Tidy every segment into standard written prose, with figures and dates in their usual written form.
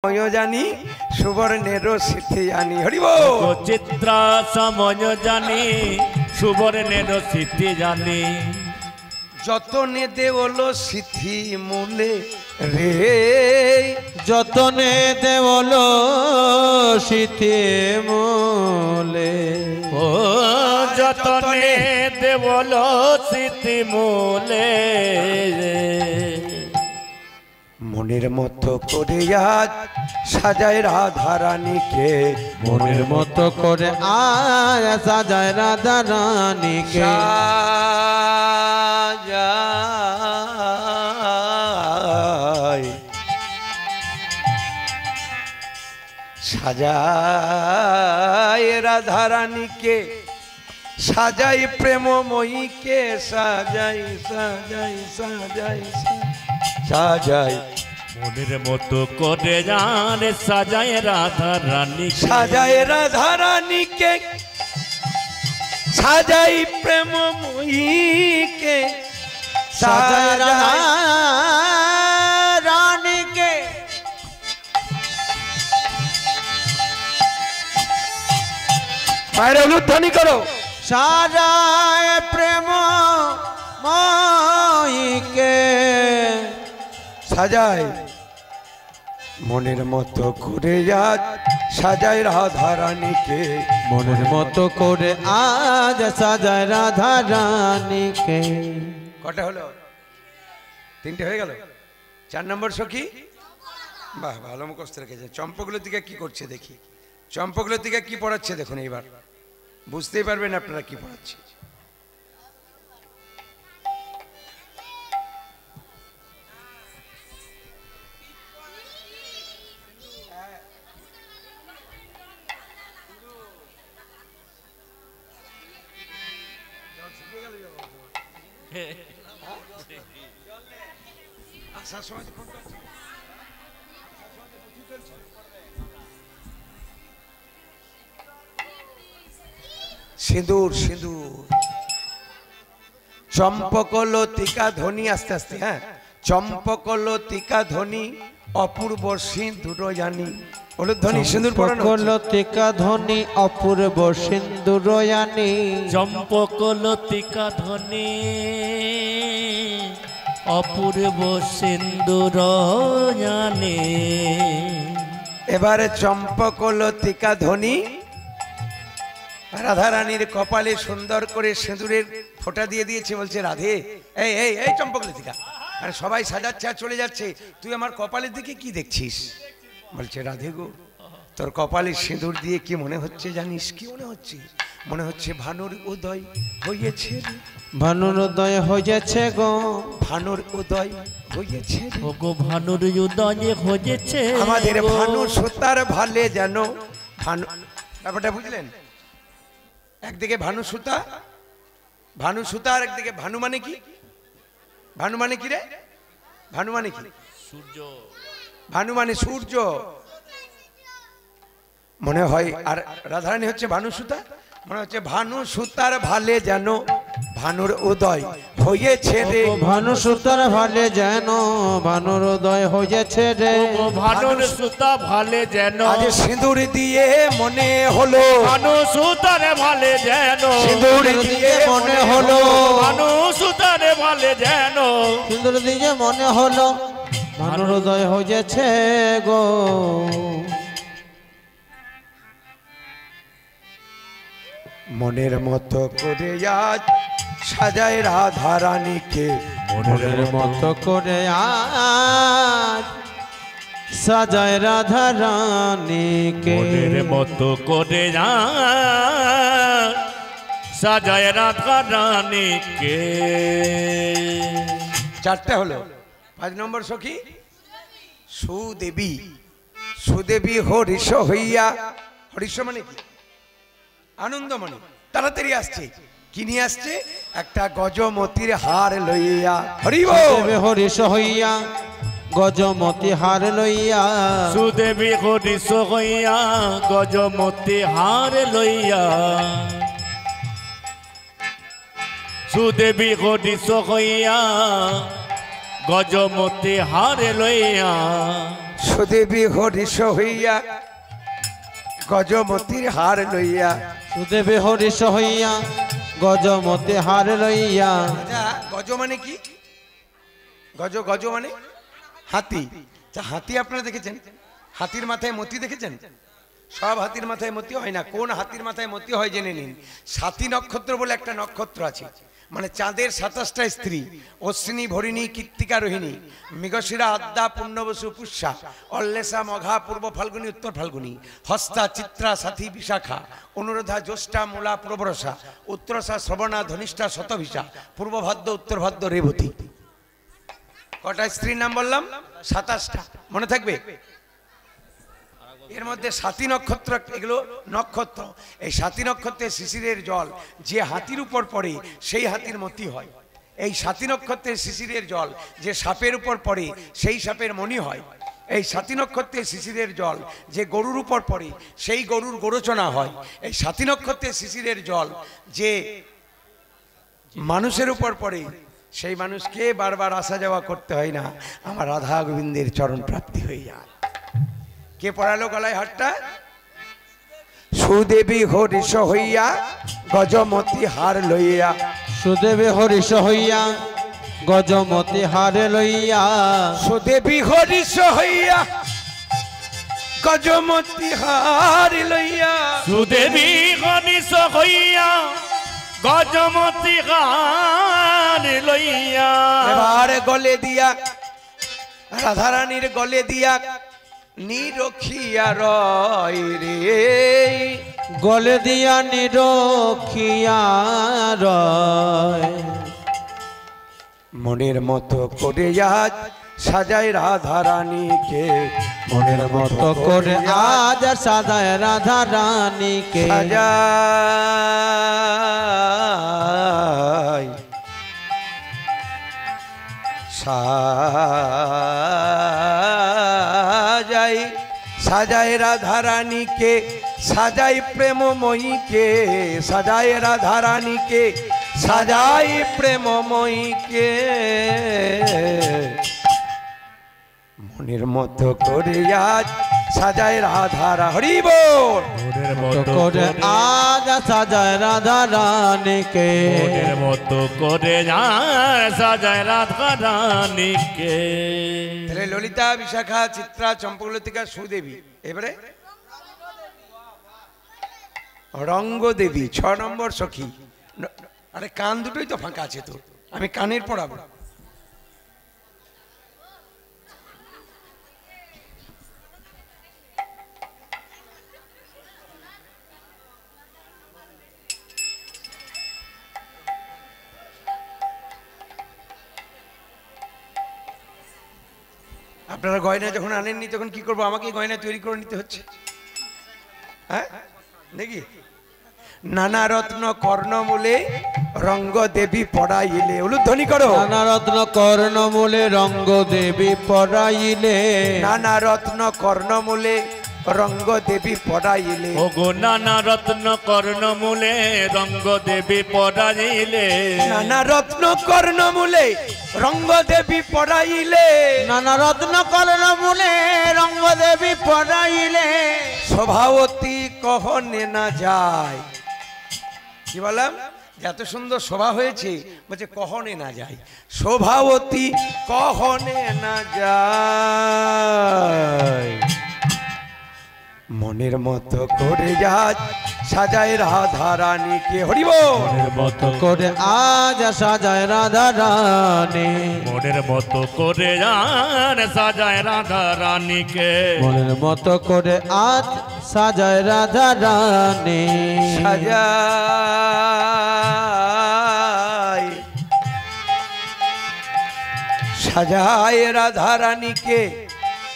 জানি সুবর্ণের সিদ্ধি জানি হরিব চিত্রা সময় জানি সুবর্ণের সিদ্ধি জানি যতনে দেওল সিদ্ধি মূলে রে যতনে দেওল সিদ্ধি মূলে ও যতনে দেওল সিদ্ধি মূলে মনের মতো করে আজ সাজায় রাধা রানীকে মনের মতো করে আজ সাজায় রাধা রানীকে সাজায় রাধা রানীকে সাজাই প্রেমময়ীকে সাজাই সাজাই সাজাই সাজাই মনের মতো করে জান সাজায় রাধা রানী সাজায় রাধা রানীকে সাজাই প্রেমময়ীকে সাজায় রাধা রানীকে মায়ের অনুধ্বনি করো সাজায় প্রেম ময়ীকে সাজায় মনের মতো করে আজ সাজায় রাধা রানীকে মনের মতো করে আজ সাজায় রাধা রানীকে কটা হলো তিনটে হয়ে গেল 4 নম্বর সখী বাহ ভালো মুখস্থ রেখেছে চম্পকলতিকা কি করছে দেখি চম্পকলতিকা কি পড়াচ্ছে দেখুন এইবার বুঝতেই পারবেন আপনারা কি পড়াচ্ছে সিঁদুর সিঁদুর চম্পকলতিকা ধ্বনি আস্তে আস্তে হ্যাঁ চম্পকলতিকা ধ্বনি অপূর্ব সিঁদুর জানি ধ্বনি সিঁদুর চম্পকলতিকা ধ্বনি অপূর্ব সিঁদুর জানি চম্পকলতিকা ধ্বনি অপূর্ব সিন্দুর জানি এবারে চম্পকলতিকা ধ্বনি রাধা রানীর কপালে সুন্দর করে সিঁদুরের ফোঁটা দিয়ে দিয়েছে বলছে রাধে এই এই এই চম্পকলতিকা আর সবাই সাজাচ্ছে আর চলে যাচ্ছে তুই আমার কপালের দিকে কি দেখছিস বলছে রাধে গো তোর কপালে সিঁদুর দিয়ে কি মনে হচ্ছে জানিস কি মনে হচ্ছে মনে হচ্ছে ভানুর উদয় হয়েছে ভানুর উদয় হয়েছে গো ভানুর উদয় হয়েছে গো ভানুর উদয় হয়েছে আমাদের ভানু সুতার ভালে যেন ভানু ব্যাপারটা বুঝলেন একদিকে ভানু সুতা আর একদিকে ভানু মানে কি ভানু মানে কি রে ভানু মানে কি সূর্য ভানু মানে সূর্য মনে হয় আর রাধারানী হচ্ছে ভানু সুতা মনে হচ্ছে ভানু সুতার ভালে যেন ভানুর উদয় হয়েছে রে ভানু সুতার ভালে যেন ভানুর উদয় হয়েছে রে ভানুর সুতা ভালে যেন আজ সিঁদুর দিয়ে মনে হলো ভানু সুতার ভালে যেন সিঁদুর দিয়ে মনে হলো ভানু সুতার ভালে যেন সিঁদুর দিয়ে মনে হলো ভানুর উদয় হয়েছে গো মনের মতো করে আজ সাজায় রাধা রানীকে মনের মতো করে আজ সাজায় রাধা রানীকে মনের মতো করে সাজায় রাধা রানীকে 4টে হলো 5 নম্বর সখী সুদেবী সুদেবী হরিষ হইয়া হরিষ মানে কি আনন্দমণি তাড়াতাড়ি আসছে কি নিয়ে আসছে একটা গজমতির হার লইয়া হরিব হরিষ হইয়া গজমতি হার লইয়া সুদেবী হরিষ হইয়া গজমতি হার লইয়া সুদেবী হরিষ হইয়া গজমতি হার লইয়া সুদেবী হরিষ হইয়া গজমতির হার লইয়া। সুদেবে হরিষ হইয়া গজমতে হার লইয়া। আচ্ছা, গজ মানে কি? গজ গজ মানে হাতি। আচ্ছা, হাতি আপনারা দেখেছেন? হাতির মাথায় মতি দেখেছেন? সব হাতির মাথায় মতি হয় না। কোন হাতির মাথায় মতি হয় জেনে নিন। সাতী নক্ষত্র বলে একটা নক্ষত্র আছে, মানে চাঁদের 27টা স্ত্রী, অশ্বিনী, ভরিণী, কৃত্তিকা, রোহিণী, মৃগশিরা, আদ্যা, পুণ্যবসু, পুষ্যা, অল্লেশা, মঘা, পূর্ব ফাল্গুনী, উত্তর ফাল্গুনী, হস্তা, চিত্রা, সাথী, বিশাখা, অনুরাধা, জ্যৈষ্ঠা, মূলা, প্রবরসা, উত্তরসা, শ্রবণা, ধনিষ্ঠা, শতভিষা, পূর্ব ভাদ্র, উত্তর ভাদ্র, রেবতী। কটা স্ত্রীর নাম বললাম? 27টা। মনে থাকবে? এর মধ্যে সাতী নক্ষত্র, এগুলো নক্ষত্র। এই সাতী নক্ষত্রের শিশিরের জল যে হাতির উপর পড়ে সেই হাতির মতি হয়। এই সাতী নক্ষত্রের শিশিরের জল যে সাপের উপর পড়ে সেই সাপের মণি হয়। এই সাতী নক্ষত্রের শিশিরের জল যে গরুর উপর পড়ে সেই গরুর গোরচনা হয়। এই সাতী নক্ষত্রের শিশিরের জল যে মানুষের উপর পড়ে সেই মানুষকে বারবার আসা যাওয়া করতে হয় না, আমার রাধা গোবিন্দের চরণ প্রাপ্তি হয়ে যায়। কে পড়ালো গলায় হারটা? সুদেবী হরিষ হইয়া গজমতি হার লইয়া। সুদেবে হরিষ হইয়া গজমতে হার লইয়া। সুদেবী হরিষ হইয়া গজমতি হার লইয়া। সুদেবী হরিষ হইয়া গজমতি হার লইয়া। এবার গলে দিয়া, রাধারানীর গলে দিয়া নিরখিয়া রয় রে। গলে দিয়া নিরখিয়া রয়। মনের মতো করে আজ সাজায় রাধারানীকে। মনের মতো করে আজ সাজায় রাধা রানীকে। সাজায় সাজায় সাজায় রাধারানীকে, সাজাই প্রেমময়ীকে। সাজায় রাধারানীকে, সাজাই প্রেমময়ীকে। মনের মতো করে আজ সাজায় রাধারা। হরি বল। মনের মতো মতো করে আজ সাজায় রাধা রানীকে। মনের মতো করে সাজায় রাধা রানীকে। তাহলে ললিতা, বিশাখা, চিত্রা, চম্পকলতিকা, সুদেবী। এবারে রঙ্গদেবী 6 নম্বর সখী। আরে কান দুটোই তো ফাঁকা আছে, তো আমি কানের পড়াবো। আপনারা গয়না যখন আনেননি তখন কি করবো? আমাকে গয়না তৈরি করে নিতে হচ্ছে, হ্যাঁ নাকি? নানা রত্ন কর্ণমূলে রঙ্গ দেবী পড়াইলে। উলুধ্বনি করো। নানা রত্ন কর্ণমূলে রঙ্গ দেবী পড়াইলে। নানা রত্ন কর্ণমূলে রঙ্গ দেবী পড়াইলে। ও গো নানা রত্ন কর্ণমূলে রঙ্গ দেবী পড়াইলে। নানা রত্ন কর্ণমূলে রঙ্গ দেবী পড়াইলে। নানা রত্ন কর্ণমূলে রঙ্গ দেবী পড়াইলে। শোভাবতী কহনে না যায়। কি বললাম? এত সুন্দর শোভা হয়েছে, বলছে কহনে না যায়। শোভাবতী কহনে না যায়। মনের মতো করে আজ সাজায় রাধা রানীকে। হরিব। মনের মতো করে আজ সাজায় রাধা রানী। মনের মতো করে সাজায় রাধা রানীকে। মনের মতো করে আজ সাজায় রাধা রানী। সাজায় সাজায় রাধা রানীকে,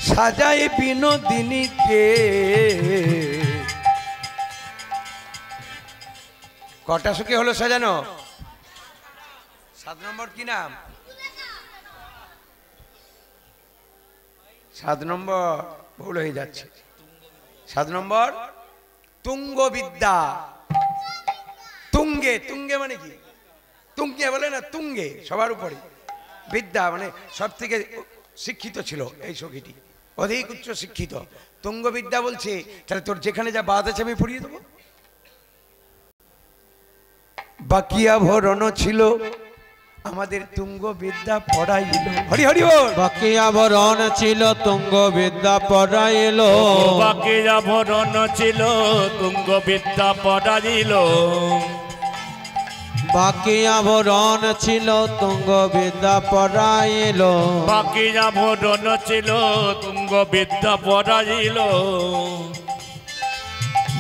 সাজায় বিনোদিনীকে। কটা সুখী হলো সাজানো? 7 নম্বর কি নাম? 7 নম্বর ভুল হয়ে যাচ্ছে। 7 নম্বর তুঙ্গ বিদ্যা। তুঙ্গে, তুঙ্গে মানে কি? তুঙ্গে বলে না, তুঙ্গে সবার উপরে। বিদ্যা মানে সব থেকে শিক্ষিত ছিল এই সখীটি। অধিক উচ্চ শিক্ষিত। তুঙ্গবিদ্যা বলছে তাহলে তোর যেখানে যা বাদ আছে আমি পড়িয়ে দেবো। বাকিয়া ভরণ ছিল আমাদের তুঙ্গবিদ্যা পড়াইল। হরি হরি বল। বাকিয়া ভরণ ছিল তুঙ্গ বিদ্যা পড়াইল। বাকিয়া ভরণ ছিল তুঙ্গ বিদ্যা পড়াইল। বাকিয়া ভরণ ছিল তুঙ্গ বিদ্যা পড়াইল। বাকিয়া ভরণ ছিল তুঙ্গ বিদ্যা পড়াইল।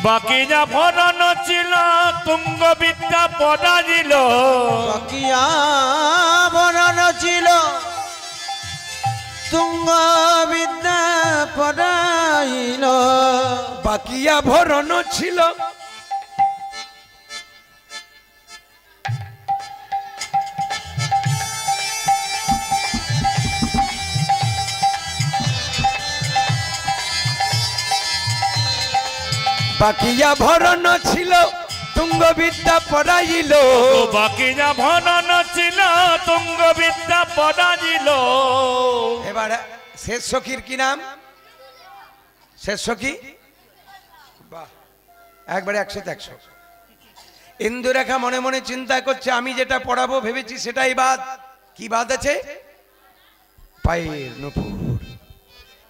বাকিয়া ভরণ ছিল তুঙ্গ বিদ্যা পড়াইল। বাকিয়া ভরণ ছিল তুঙ্গ বিদ্যা পড়াইল। বাকিয়া ভরণ ছিল বাকিয়া ভরণ ছিল তুঙ্গবিদ্যা পড়াইল। বাকিয়া ভরণ ছিল তুঙ্গ বিদ্যা পড়াইল। এবার শেষ সখীর কি নাম? শেষ সখী, বাহ, একবারে 100-100। ইন্দুরেখা মনে মনে চিন্তা করছে আমি যেটা পড়াবো ভেবেছি সেটাই বাদ। কি বাদ আছে? পায়ের নূপুর।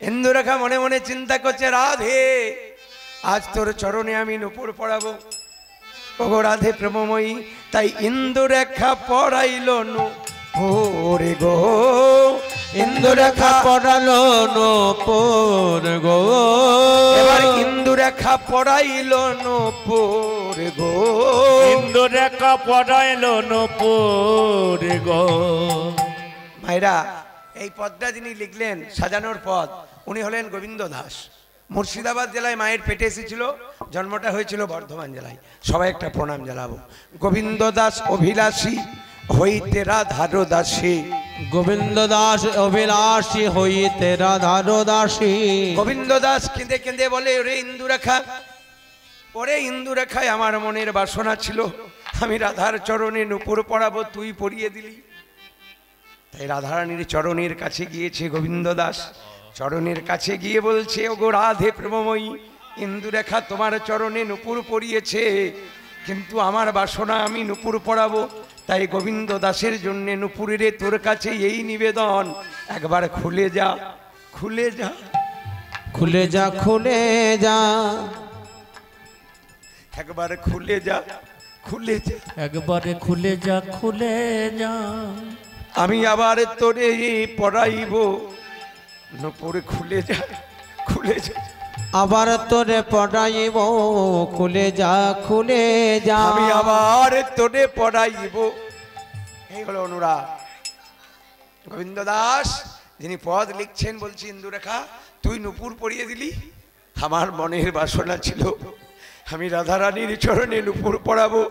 ইন্দুরেখা মনে মনে চিন্তা করছে রাধে আজ তোর চরণে আমি নূপুর পড়াবো। ওগো রাধে প্রেমময়ী, তাই ইন্দুরেখা পড়াইল নূপুর গো। ইন্দুরেখা পড়ালো নূপুর গো। এবার ইন্দুরেখা পড়াইল নূপুর গো। ইন্দুরেখা পড়াইল নূপুর গো। মায়েরা, এই পদটা যিনি লিখলেন সাজানোর পদ, উনি হলেন গোবিন্দ দাস। মুর্শিদাবাদ জেলায় মায়ের পেটে এসেছিল, জন্মটা হয়েছিল বর্ধমান জেলায়। সবাই একটা প্রণাম জানাবো। গোবিন্দ দাস অভিলাষী হইতে রাধার দাসী। গোবিন্দ দাস অভিলাষী হইতে রাধার দাসী। গোবিন্দ দাস কেঁদে কেঁদে বলে ওরে ইন্দুরেখা, ওরে ইন্দুরেখায় আমার মনের বাসনা ছিল আমি রাধার চরণে নূপুর পড়াবো, তুই পড়িয়ে দিলি। তাই রাধারানীর চরণের কাছে গিয়েছে গোবিন্দ দাস। চরণের কাছে গিয়ে বলছে ওগো রাধে প্রেমময়ী, ইন্দুরেখা তোমার চরণে নূপুর পড়িয়েছে, কিন্তু আমার বাসনা আমি নূপুর পড়াবো। তাই গোবিন্দ দাসের জন্য নূপুরের তোর কাছে এই নিবেদন, একবার খুলে যা, খুলে যা, খুলে যা, খুলে যা, একবার খুলে যা, খুলে যা, একবারে খুলে যা, খুলে যা। আমি আবার তোরে পড়াইব নূপুর, খুলে যা, খুলে যা, আবার তোরে পড়াইব, খুলে যা, খুলে যা। আমি আবার তোরে পড়াইব। এই হলো অনুরাগ। গোবিন্দ দাস যিনি পদ লিখছেন বলছি ইন্দুরেখা তুই নূপুর পড়িয়ে দিলি, আমার মনের বাসনা ছিল আমি রাধারানীর চরণে নূপুর পড়াবো।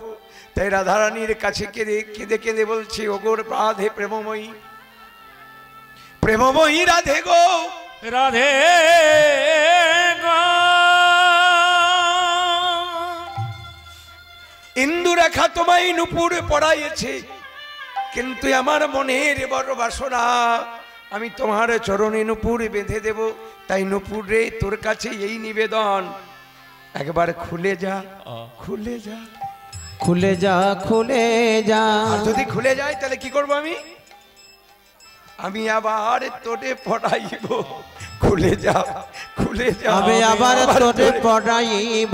তাই রাধারানীর কাছে কেঁদে কেঁদে কেঁদে বলছি ওগোর রাধে প্রেমময়ী, প্রেমময়ী রাধে গো, রাধে গো। ইন্দুরেখা তোমায় নূপুর পড়াইছে, কিন্তু আমার মনের বড় বাসনা আমি তোমার চরণে নূপুর বেঁধে দেব। তাই নূপুর রে তোর কাছে এই নিবেদন, একবার খুলে যা, খুলে যা, খুলে যা, খুলে যা। আর যদি খুলে যায় তাহলে কি করব আমি? আমি আবার তোরে পড়াইব, খুলে যা, খুলে যা। আমি আবার তোরে পড়াইব,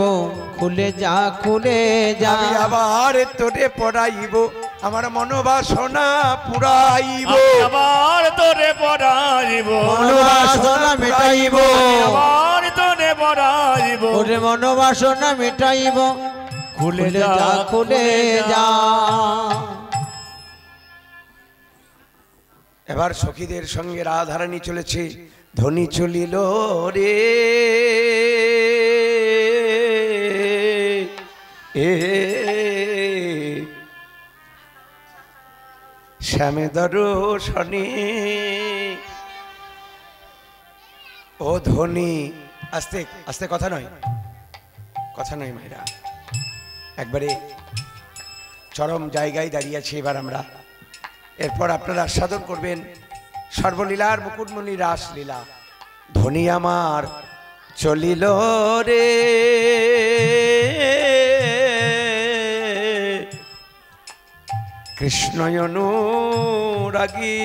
খুলে যা, খুলে যা। আমি আবার তোরে পড়াইব, আমার মনোবাসনা পুরাইব, আবার তোরে পড়াইব, মনোবাসনা মিটাইব, আবার তোরে পড়াইব। ওরে মনোবাসনা মিটাইব, খুলে খুলে যা, যা, খুলে যা। এবার সখীদের সঙ্গে রাধারানী চলেছে। ধ্বনি চলিল রে এ শ্যামে দর্শনে। ও ধ্বনি, আস্তে আস্তে, কথা নয়, কথা নয় মায়েরা, একবারে চরম জায়গায় দাঁড়িয়ে আছি এবার আমরা। এরপর আপনারা আস্বাদন করবেন সর্বলীলার মুকুটমণি রাসলীলা। ধনী আমার চলিল রে কৃষ্ণ অনুরাগী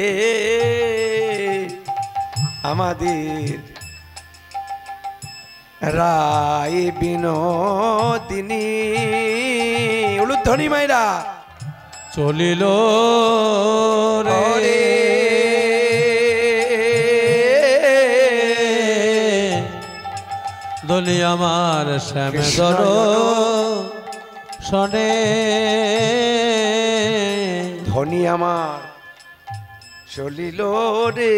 এ আমাদের রায় বিনোদিনী উলুধ্বনি মাইরা চলিল রে দলি আমার শ্যামে দর শনে ধনী আমার চলিল রে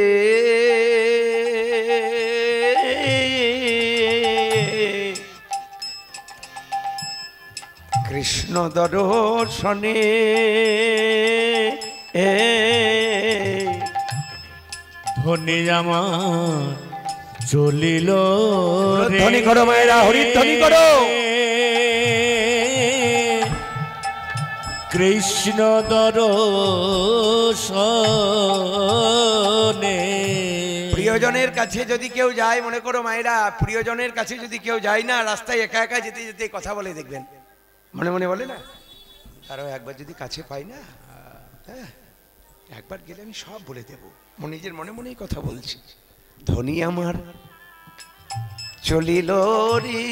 কৃষ্ণ দর্শনে ধনী আমার চলিল রে ধ্বনি করো মায়েরা, হরির ধ্বনি করো। কৃষ্ণ দর্শনে। প্রিয়জনের কাছে যদি কেউ যায়, মনে করো মায়েরা, প্রিয়জনের কাছে যদি কেউ যায় না, রাস্তায় একা একা যেতে যেতে কথা বলে দেখবেন, মনে মনে বলে না, তারও একবার যদি কাছে পাই না, হ্যাঁ একবার গেলে আমি সব বলে দেব, নিজের মনে মনেই কথা বলছি। ধনী আমার চলিল রে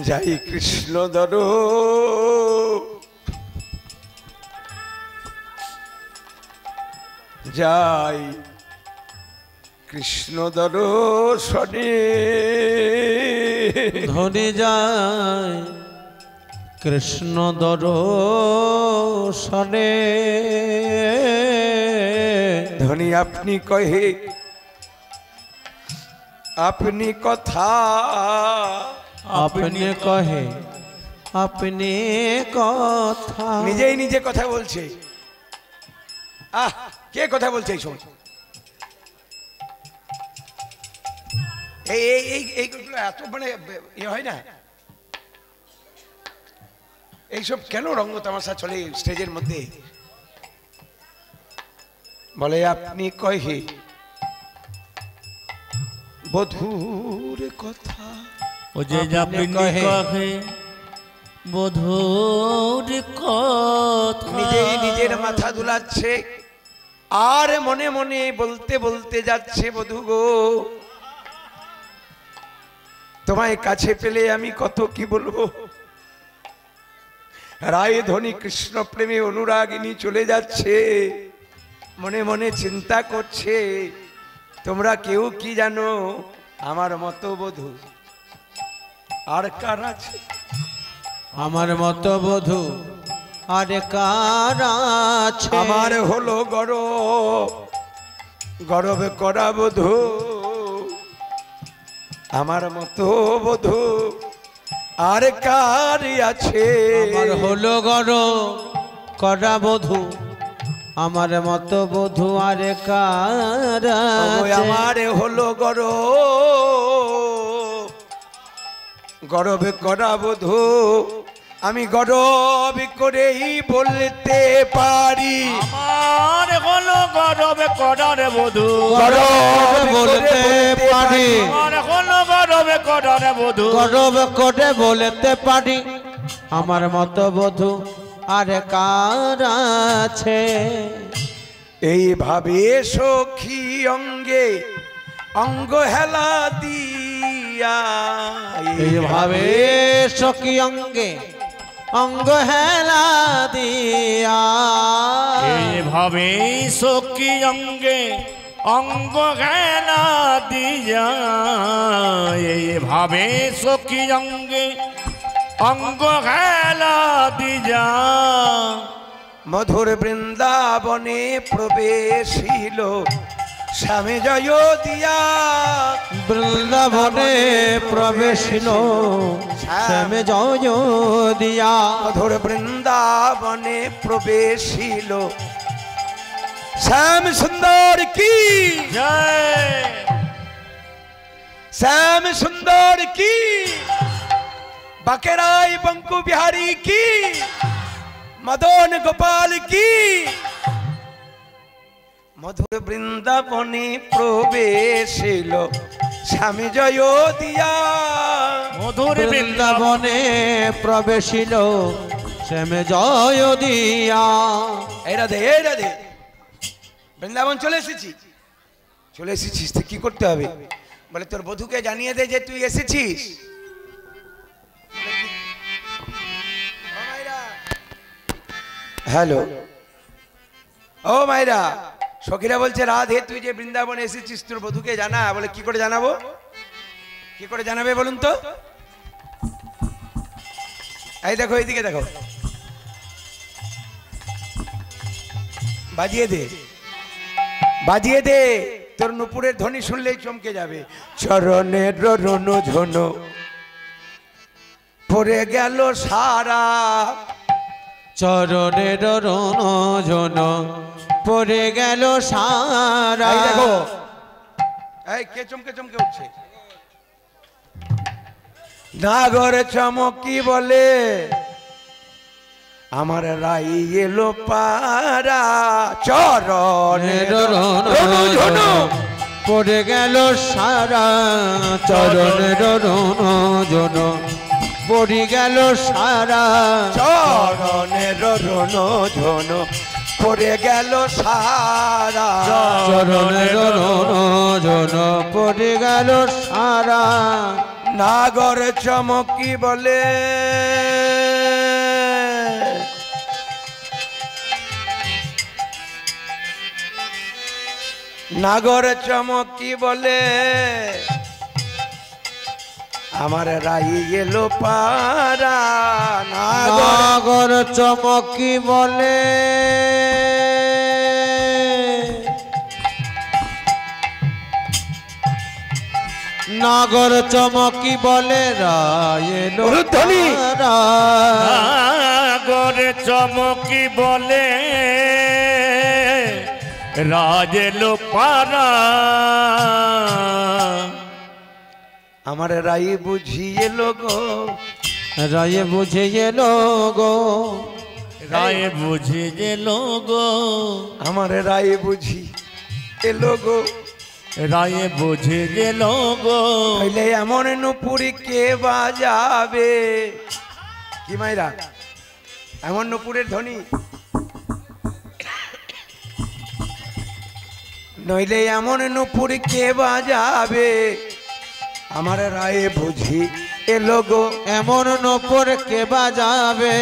যাই কৃষ্ণ দর যাই কৃষ্ণ দর্শনে ধনী যায় কৃষ্ণ দর্শনে ধনী আপনি কহে আপনি কথা আপনি কহে আপনি কথা নিজেই নিজে কথা বলছে। আহ কে কথা বলছে এই সময়? এইগুলো এত মানে ইয়ে হয় না, এইসব কেন রঙ্গ তামাশা চলে স্টেজের মধ্যে? বলে আপনি কহে বধুর কথা, ও যে আপনি কহে বধুর কথা। নিজেই নিজের মাথা দুলাচ্ছে আর মনে মনে বলতে বলতে যাচ্ছে, বধূ গো তোমায় কাছে পেলে আমি কত কি বলবো। রায় ধনী কৃষ্ণ প্রেমে অনুরাগিনী চলে যাচ্ছে, মনে মনে চিন্তা করছে, তোমরা কেউ কি জানো আমার মতো বধূ আর কার আছে? আমার মতো বধূ আর কার আছে? আমার হলো গরব করা বধূ, আমার মতো বধূ আর কার আছে? আমার হলো গরব করা বধূ, আমার মতো বধূ আর কার আছে? আমার হলো গরব করা বধূ, আমি গরব করেই বলতে পারি, আমার হলো গরব করার বধূ, গরব বলতে পারি, আমার হলো গরব করার বধূ, গরব করে বলতে পারি, আমার মতো বধূ আর কার আছে? এইভাবে সখী অঙ্গে অঙ্গ হেলা দিয়া, এইভাবে সখী অঙ্গে অঙ্গ হেলা দিয়া, এইভাবে সখী অঙ্গে অঙ্গ হেলা দিয়া, এইভাবে সখী অঙ্গে অঙ্গ হেলা দিয়া, মধুর বৃন্দাবনে প্রবেশিল স্বামী জয় দিয়া, বৃন্দাবনে প্রবেশিল শ্যামে জয় দিয়া, মধুর বৃন্দাবনে প্রবেশিল শ্যাম সুন্দর কি জয় শ্যাম সুন্দর কি, বাকেরাই বঙ্কু বিহারী কি, মদন গোপাল কি। মধুর বৃন্দাবনে প্রবেশিল স্বামী জয় দিয়া, মধুর বৃন্দাবনে প্রবেশিল শ্যামে জয় দিয়া। এই রাধে বৃন্দাবন চলে এসেছিস তো কি করতে হবে? বলে তোর বধূকে জানিয়ে দে যে তুই এসেছিস। হ্যালো, ও মাইরা, সখীরা বলছে রাধে তুই যে বৃন্দাবনে এসেছিস তোর বধূকে জানা। বলে কি করে জানাবো? কি করে জানাবে বলুন তো? এই দেখো, এইদিকে দেখো, বাজিয়ে দে, তোর নুপুরের ধ্বনি শুনলেই চমকে যাবে। চরণের রণ ঝন পড়ে গেল সারা, চরণের রণ ঝন পড়ে গেল সারা। এই দেখো, এই কে চমকে উঠছে? নাগর চমকি বলে আমার রাই এলো পারা, চরণের রণ ঝন পড়ে গেল সারা, চরণের রণ ঝন পড়ে গেল সারা, চরণের রণ ঝন পড়ে গেল সারা, চরণের রণ ঝন পড়ে গেল সারা। নাগর চমকি বলে নাগর চমকি বলে আমার রাই এলো পারা, নাগর চমকি বলে নাগর চমকি বলে রায়েলো ধ্বনি। নাগর চমকি বলে রাজেলো পারা, আমার রাই বুঝিয়ে গো, রায়ে বুঝে এলো গো, রায় বুঝে গেলো গো, আমার রাই বুঝি এলো গো, রায় বুঝে গেলো গো। হইলে এমন নুপুরি কে বাজাবে? কি মাইরা, এমন নুপুরের ধ্বনি নইলে এমন নুপুরি কে বাজাবে? আমার রায়ে বুঝি এলো গো, এমন নপুর কে বাজাবে?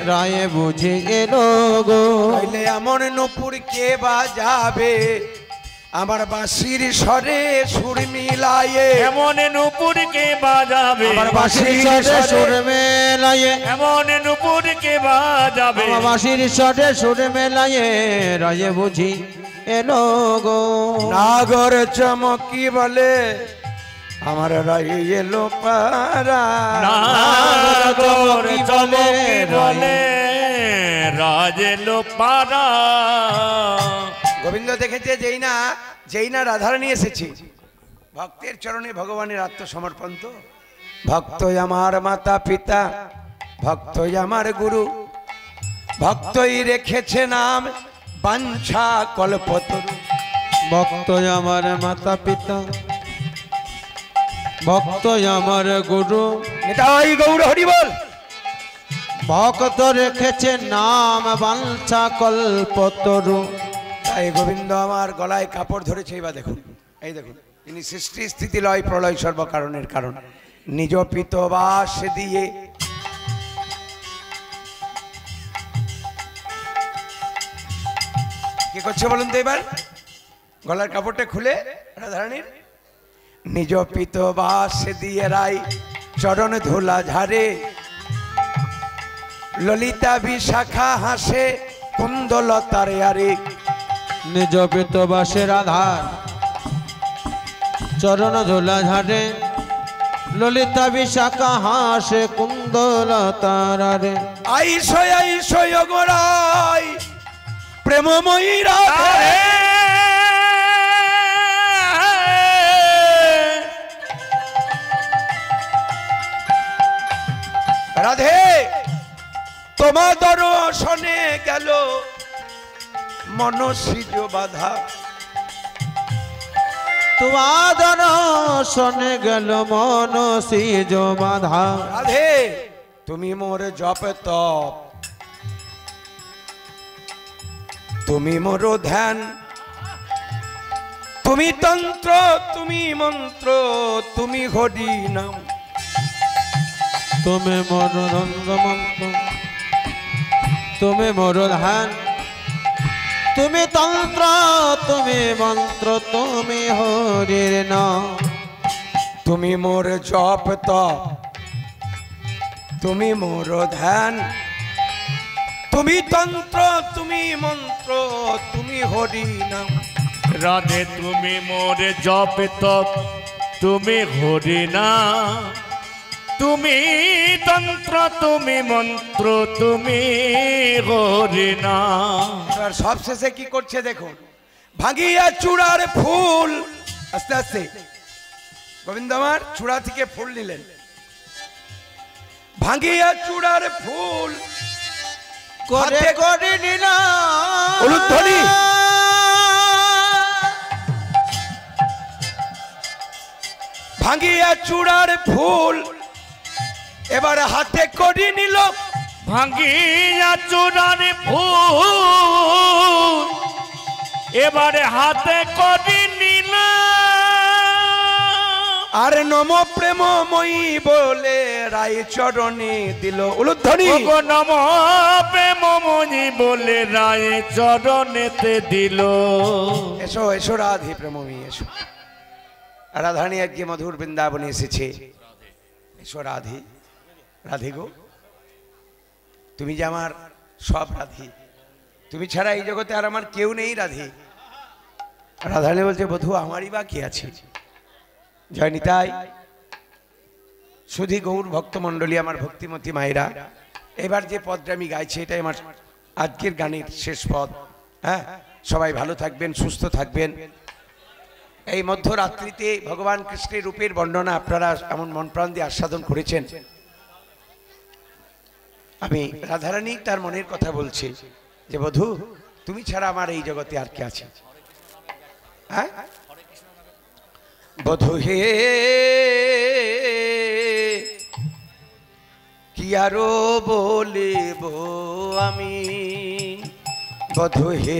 রায়ে বুঝে এলো গো, হইলে এমন নুপুর কে বাজাবে? আমার বাঁশির স্বরে সুর মিলায়ে, এমন নুপুরকে বাজাবে, আমার বাঁশির বাঁশির স্বরে সুর মেলায়ে, এমন নুপুরকে বাজাবে, আমার বাঁশির স্বরে সুর মেলায়ে রায়ে বুঝি এলো গো। নাগর চমকি বলে আমার রাই এলো পারা, নাগর চমকি বলে রাজেলো পারা। গোবিন্দ দেখেছে যেই না রাধারানী এসেছে, ভক্তের চরণে ভগবানের আত্মসমর্পণ। তো ভক্তই আমার মাতা পিতা, ভক্তই আমার গুরু, ভক্তই রেখেছে নাম বাঞ্ছা কল্পতরু। ভক্ত আমার মাতা পিতা, ভক্ত আমার গুরু, নিতাই গৌর হরি বল। ভক্ত রেখেছে নাম বাঞ্ছা কল্পতরু। তাই গোবিন্দ আমার গলায় কাপড় ধরেছে। এবার দেখুন, এই দেখুন, তিনি সৃষ্টি স্থিতি লয় প্রলয় সর্বকারণের কারণ, নিজ পিতবাস দিয়ে কি করছে বলুন তো? এবার গলার কাপড়টা খুলে রাধারানীর নিজ পিতবাস দিয়ে রাই চরণ ধুলা ঝাড়ে, ললিতা বিশাখা হাসে কুন্দলতারে আরে। নিজ পিতবাসের আধার চরণ ধুলা ঝাড়ে, ললিতা বিশাখা হাসে কুন্দলতারে। আইসো আইসো গোড়াই প্রেমময়ী রাধে, রাধে তোমার দর্শনে গেল মনসিজ বাধা, তোমার শোনে গেল মনসিজ বাধা। রাধে তুমি মোর জপ তপ, তুমি মোর ধ্যান, তুমি তন্ত্র, তুমি মন্ত্র, তুমি হরি নাম। তুমি মোর রঙ্গ মন্ত্র, তুমি মোর ধ্যান, তুমি তন্ত্র, তুমি মন্ত্র, তুমি হরির নাম। তুমি মোর জপ তপ, তুমি মোর ধ্যান, তুমি তন্ত্র, তুমি মন্ত্র, তুমি হরি নাম। রাধে তুমি মোরে জপ তপ, তুমি হরি না, তুমি তন্ত্র, তুমি মন্ত্র, তুমি হরি না। এবার সব শেষে কি করছে দেখুন, ভাঙিয়া চূড়ার ফুল, আস্তে আস্তে গোবিন্দ আমার চূড়া থেকে ফুল নিলেন, ভাঙিয়া চূড়ার ফুল করে হাতে করে নিলা উলুধ্বনি, ভাঙিয়া চূড়ার ফুল এবার হাতে করি নিল, ভাঙ্গিয়া চূড়ার ফুল এবারে হাতে করি নিল, আর নম প্রেমময়ী বলে রায় চরণে দিল উলুধ্বনি। ওগো নম প্রেমময়ী বলে রায় চরণেতে দিল। এসো এসো রাধে প্রেমময়ী এসো, রাধারানী আজকে মধুর বৃন্দাবনে এসেছে। এসো রাধে, রাধে গো তুমি যে আমার সব রাধে, তুমি ছাড়া এই জগতে আর আমার কেউ নেই রাধে। রাধারানী বলছে বধূ আমারই বা কে আছে। জয় নিতাই। শুধু গৌর ভক্তমণ্ডলী, আমার ভক্তিমতী মায়েরা, এবার যে পদটা আমি গাইছি এটাই আমার আজকের গানের শেষ পদ। হ্যাঁ, সবাই ভালো থাকবেন, সুস্থ থাকবেন। এই মধ্যরাত্রিতে ভগবান কৃষ্ণের রূপের বর্ণনা আপনারা এমন মন প্রাণ দিয়ে আস্বাদন করেছেন। আমি রাধারানী তার মনের কথা বলছি যে বধূ তুমি ছাড়া আমার এই জগতে আর কে আছে। হ্যাঁ বধূ হে কি আরো বলিব আমি, বধূ হে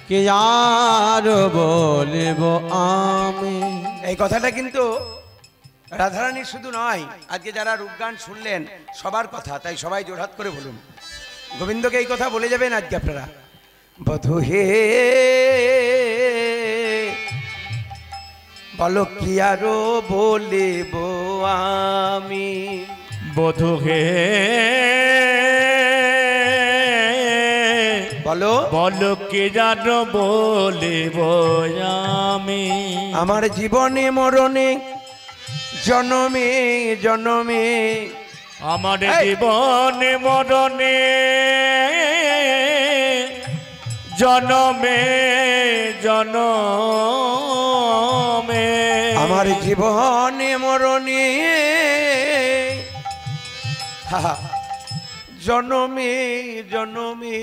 কি আর বলিব আমি। এই কথাটা কিন্তু রাধারানীর শুধু নয়, আজকে যারা রূপগান শুনলেন সবার কথা, তাই সবাই জোরহাত করে বলুন গোবিন্দকে এই কথা বলে যাবেন আজকে আপনারা। বধূ হে বলো কি আরো বলিব আমি, বধূ হে বলো বলো কি জানো বলিব আমি, আমার জীবনে মরণে জনমে জনমে, আমার এই! জীবনে মরণে জনমে জনমে, আমার জীবনে মরণে জনমে জনমে,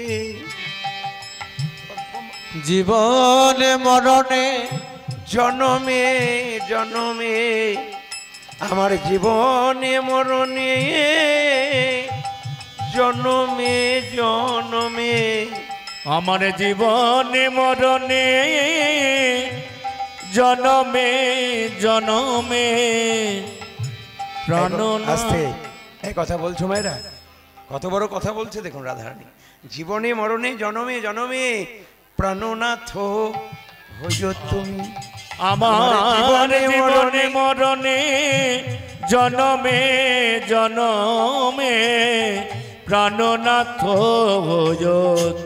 জীবনে মরণে জনমে জনমে, আমার জীবনে মরণে জনমে জনমে, আমার জীবনে মরণে জনমে জনমে প্রাণ। আস্তে এই কথা বলছো মায়েরা, কত বড় কথা বলছে দেখুন রাধারানী। জীবনে মরণে জনমে জনমে প্রাণনাথ হইজ তুমি, আমার জীবনে মরণে জনমে জনমে প্রাণনাথ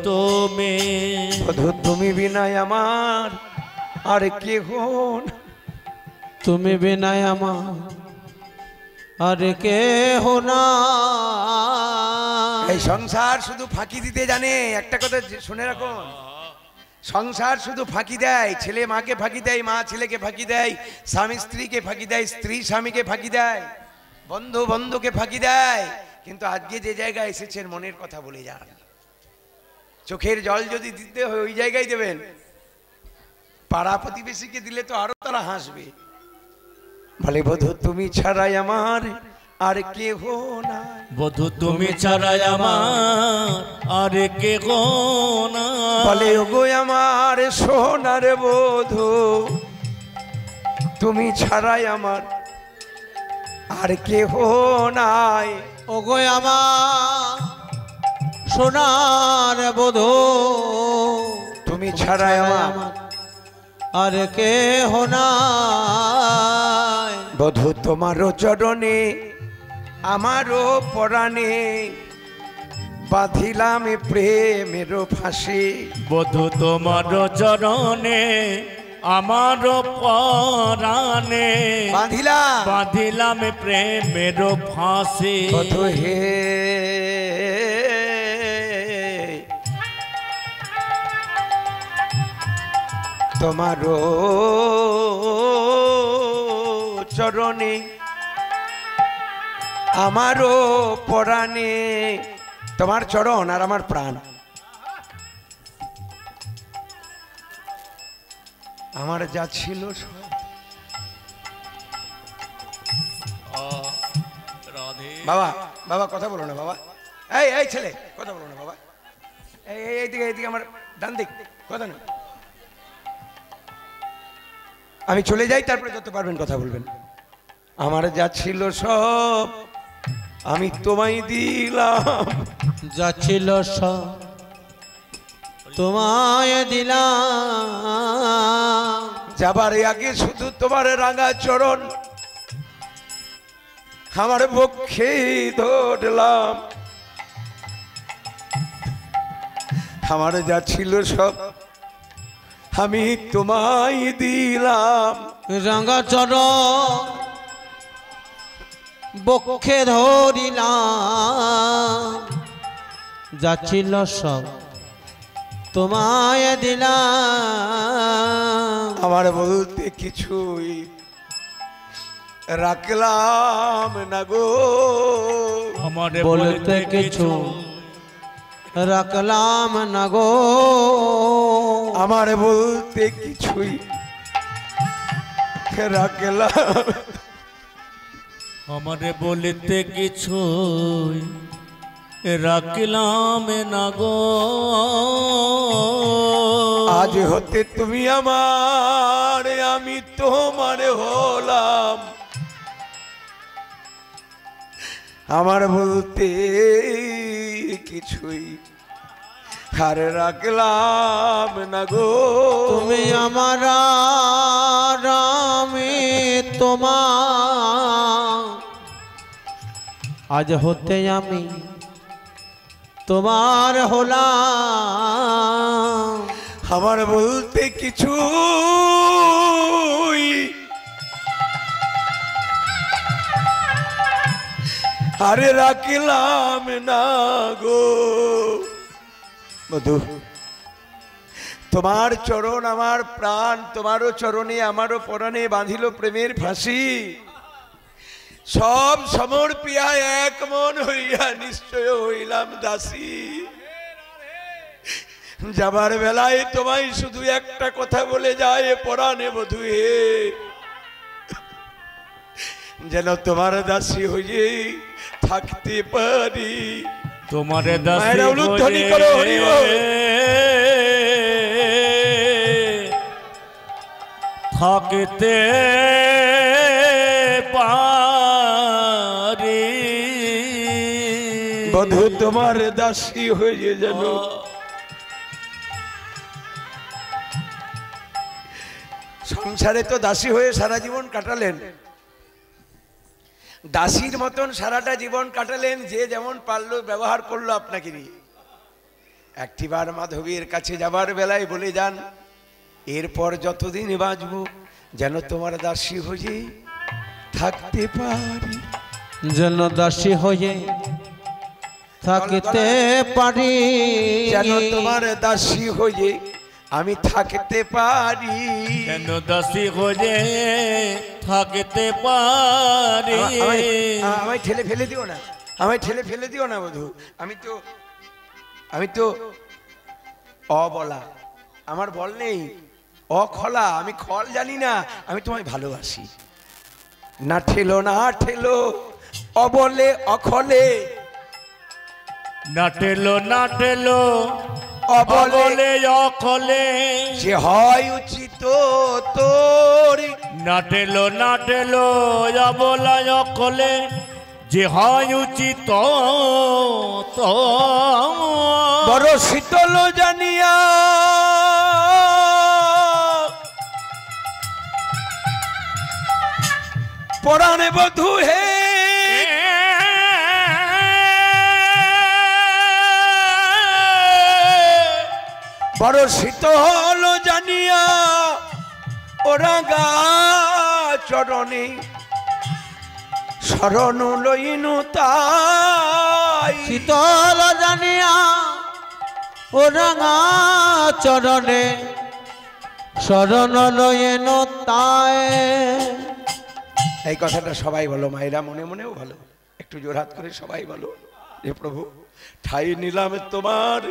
তুমি। বধূ তুমি বিনায় আমার আর কেহ না, তুমি বিনায় আমার আর কেহ না। এই সংসার শুধু ফাঁকি দিতে জানে। একটা কথা শুনে রাখুন, সংসার শুধু ফাঁকি দেয়, ছেলে মাকে ফাঁকি দেয়, মা ছেলেকে ফাঁকি দেয়, স্বামী স্ত্রীকে ফাঁকি দেয়, স্ত্রী স্বামীকে ফাঁকি দেয়, বন্ধু বন্ধুকে ফাঁকি দেয়। কিন্তু আজকে যে জায়গায় এসেছেন মনের কথা বলে যান। চোখের জল যদি দিতে হয় ওই জায়গায় দেবেন, পাড়া প্রতিবেশীকে দিলে তো আরো তারা হাসবে। বলে বধূ তুমি ছাড়াই আমার আর কেহ নাই, বধূ তুমি ছাড়াই আমার আর কেহ নাই। বলে ওগো আমার সোনার বধূ তুমি ছাড়াই আমার আর কেহ নাই। ওগো আমার সোনার বধূ তুমি ছাড়াই আমার আর কেহ নাই। বধূ তোমারও চরণে আমারও পরাণে বাঁধিলাম প্রেমের ফাঁসি। বধূ তোমার চরণে আমার পরাণে বাঁধিলাম প্রেমের ফাঁসি। বধূ হে তোমারও চরণে আমারও পরাণে, তোমার চরণ আর আমার প্রাণ। আমার যা ছিল সব। বাবা বাবা কথা বলো না বাবা, এই এই ছেলে কথা বলো না বাবা, এইদিকে এইদিকে আমার ডান দিক কথা না। আমি চলে যাই, তারপরে যত পারবেন কথা বলবেন। আমার যা ছিল সব আমি তোমায় দিলাম, যা ছিল সব তোমায় দিলাম। যাবার আগে শুধু তোমার রাঙা চরণ আমার পক্ষে ধরলাম। আমার যা ছিল সব আমি তোমায় দিলাম, রাঙা চরণ বক্ষে ধরিলাম। যা ছিল সব তোমায় দিলাম। আমার বলতে কিছুই রাখলাম না গো, আমার বলতে কিছু রাখলাম না গো। আমার বলতে কিছুই রাখলাম, আমার বলতে কিছুই রাখলাম না গো। আজ হতে তুমি আমার আমি তোমার হলাম। আমার বলতে কিছুই আর রাখলাম না গো। তুমি আমার আর আমি তোমার, আজ হতে আমি তোমার হলাম। আমার বলতে কিছু আরে রাখলাম না গো। বধূ তোমার চরণ আমার প্রাণ, তোমারও চরণে আমারও পরাণে বাঁধিল প্রেমের ফাঁসি। সব সমর্পিয়া এক মন হইয়া নিশ্চয় হইলাম দাসী। যাবার বেলায় তোমায় শুধু একটা কথা বলে যায় পরাণে বধূ হে, যেন তোমার দাসী হয়ে থাকতে পারি। তোমার দাসী উলুধ্বনি করো হরি বল। থাকতে পারি। বধূ তোমার দাসী হয়ে যেন সংসারে তো দাসী হয়ে সারা জীবন কাটালেন, দাসীর মতন সারাটা জীবন কাটালেন, যে যেমন পারলো ব্যবহার করলো আপনাকে নিয়ে। একটিবার মাধবীর কাছে যাবার বেলায় বলে যান, এরপর যতদিন বাঁচবো যেন তোমার দাসী হয়ে থাকতে পারি। যেন দাসী হয়ে থাকতে পারি। যেন তোমার দাসী হয়ে আমি থাকতে পারি। কেন দাসী হয়ে থাকতে পারি? আমায় ঠেলে ফেলে দিও না, আমায় ঠেলে ফেলে দিও না বধূ। আমি তো অবলা, আমার বল নেই, অখলা, আমি খল জানি না। আমি তোমায় ভালোবাসি। না ঠেলো না ঠেলো, অবলে অখলে, না ঠেলো না ঠেলো, অবলে অখলে, যে হয় উচিত তোর। না ঠেলো না ঠেলো, অবলা অখলে, যে হয় উচিত তো। বড় শীতল জানিয়া পরাণে বধূ হে, বড় শীতল জানিয়া ওরা গা চরণে শরণ লইনু তাই। শীতল জানিয়া ও রাঙা চরণে শরণ লয়েন তাই। এই কথাটা সবাই বলো, মায়েরা মনে মনেও ভালো, একটু জোরহাত করে সবাই বলো যে প্রভু ঠাই নিলাম তোমার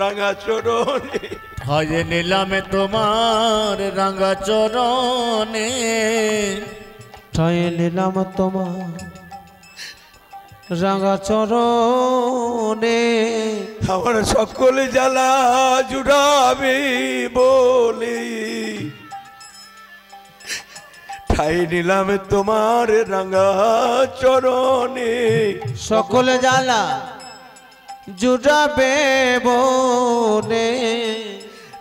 রাঙা চরণে, ঠাই নিলাম তোমার রাঙা চরণে, ঠাই নিলাম তোমার রাঙা চরণে। আমার সকল জ্বালা জুড়াবে বলে ঠাই নিলাম তোমার রাঙা চরণে। সকল জ্বালা জুড়াবে বনে,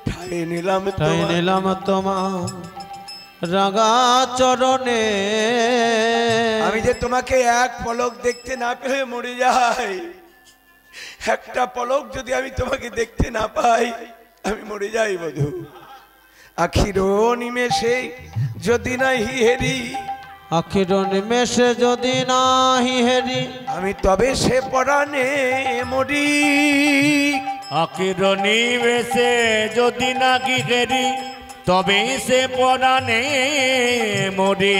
ঠাই নিলাম ঠাই তোমার, নিলাম তোমার রাঙা চরণে। আমি যে তোমাকে এক পলক দেখতে না পেলে মরে যাই, একটা পলক যদি আমি তোমাকে দেখতে না পাই আমি মরে যাই বধূ। আখির নিমেষে যদি নাই হেরি, আখির নিমেষে যদি নাহি হেরি, আমি তবে সে পরাণে মরি। আখির নিমেষে যদি নাকি হেরি, তবে সে পরাণে মরি।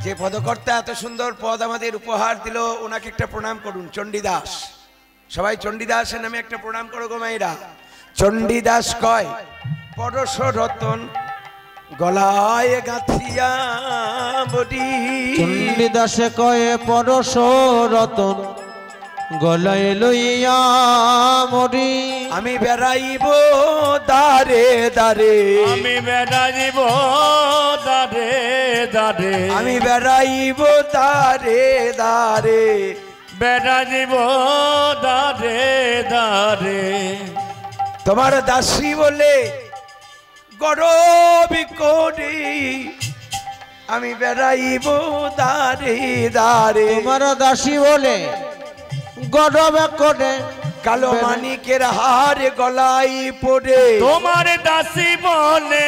যে পদকর্তা এত সুন্দর পদ আমাদের উপহার দিল, ওনাকে একটা প্রণাম করুন। চণ্ডীদাস, সবাই চণ্ডীদাসের নামে একটা প্রণাম করো গো মায়েরা। চণ্ডীদাস কয় পরশ রতন গলায় গাঁথিয়া বডি। চণ্ডীদাসে কয়ে পরশ রতন গলায় লইয়া মরি। আমি বেড়াইব দারে দারে, আমি বেড়াইব দারে দারে, আমি বেড়াইব দারে দারে, বেড়াইব দারে দারে। তোমার দাসী বলে গরব করি, আমি বেড়াইব দারে দারে। তোমার দাসী বলে গরব করে, কালো মানিকের হার গলায় পড়ে, তোমার দাসী বলে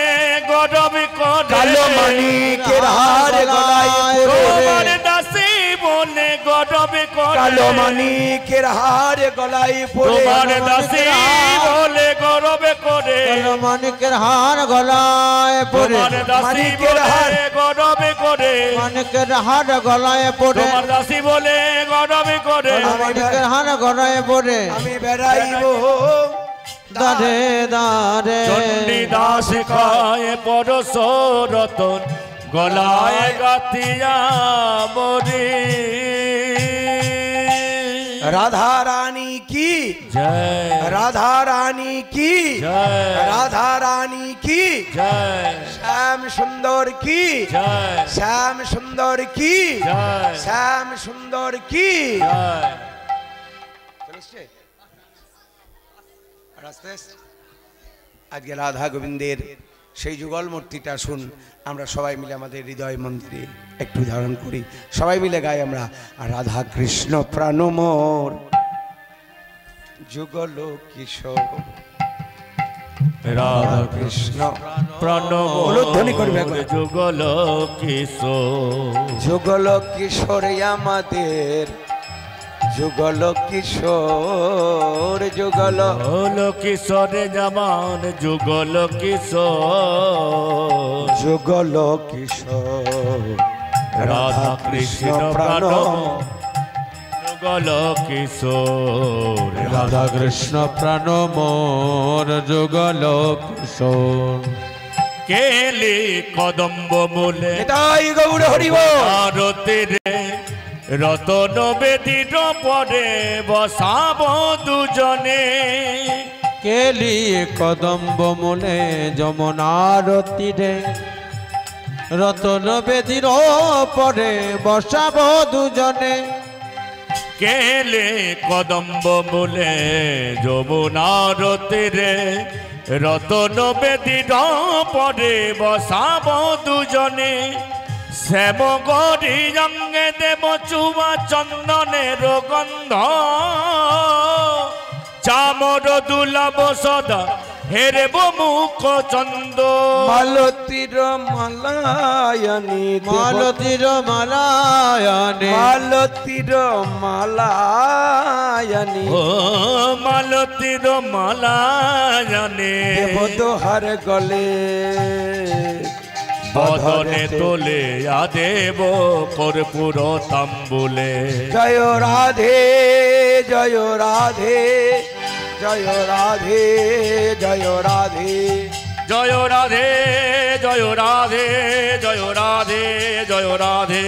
গরব করে, কালো মানিকের হার গলায় পড়ে, তোমার দাসী বলে গরব করে, কালো মানিকের হার গলায় পড়ে, তোমার দাসী বলে গরব করে, কালো মানিকের হার গলায় পড়ে, তোমার দাসী বলে গরব করে, মানিকের হার গলায় পড়ে, তোমার দাসী বলে গরব করে, মানিকের হার গলায় পড়ে, আমি বেড়াইব দারে দারে। চণ্ডীদাস খায় পরশ রতন গলায় গাথিয়া মরি। রাধা রানী কি জয়, রাধা রানী কি জয়, রাধা রানী কি জয়, শ্যাম সুন্দর কি জয়, শ্যাম সুন্দর কি জয়, শ্যাম সুন্দর কি। জয়। আজকে রাধা গোবিন্দের সেই যুগল মূর্তিটা শুন, আমরা সবাই মিলে আমাদের হৃদয় মন্দিরে একটু ধারণ করি, সবাই মিলে গাই আমরা রাধা কৃষ্ণ প্রাণ মোর যুগল কিশোর। রাধা কৃষ্ণ প্রাণ উলুধ্বনি করবে একবার। যুগল কিশোর, যুগল কিশোর আমাদের যুগল কিশোর যুগল হলো কিশোরে জবান যুগল কিশোর যুগল কিশোর রাধা কৃষ্ণ প্রাণ যুগল কিশোর রাধা কৃষ্ণ প্রাণ মোর যুগল কিশোর কেলি কদম্ব মূলে তাই গৌর হরিব আরতি রে রতন বেদির পরে বসাব দুজনে কেলি কদম্ব মূলে যমুনার তীরে রতন বেদির পরে বসাব দুজনে কেলে কদম্ব মূলে যমুনার তীরে রতন বেদির পরে বসাব দুজনে শ্যাম গরি রঙ্গে দেব চুবা চন্দনের গন্ধ চামর দুলাব সদা হেরেব মুখ চন্দ মালতীর মালায়নি মালতীর মালায়নে মালতীর মালায়নি ও মালতীর মালায়নে দেবদোহার গলে বদনে তোলে আদেব কর্পূর তাম্বুলে জয় রাধে জয় রাধে জয় রাধে জয় রাধে জয় রাধে জয় রাধে জয় রাধে জয় রাধে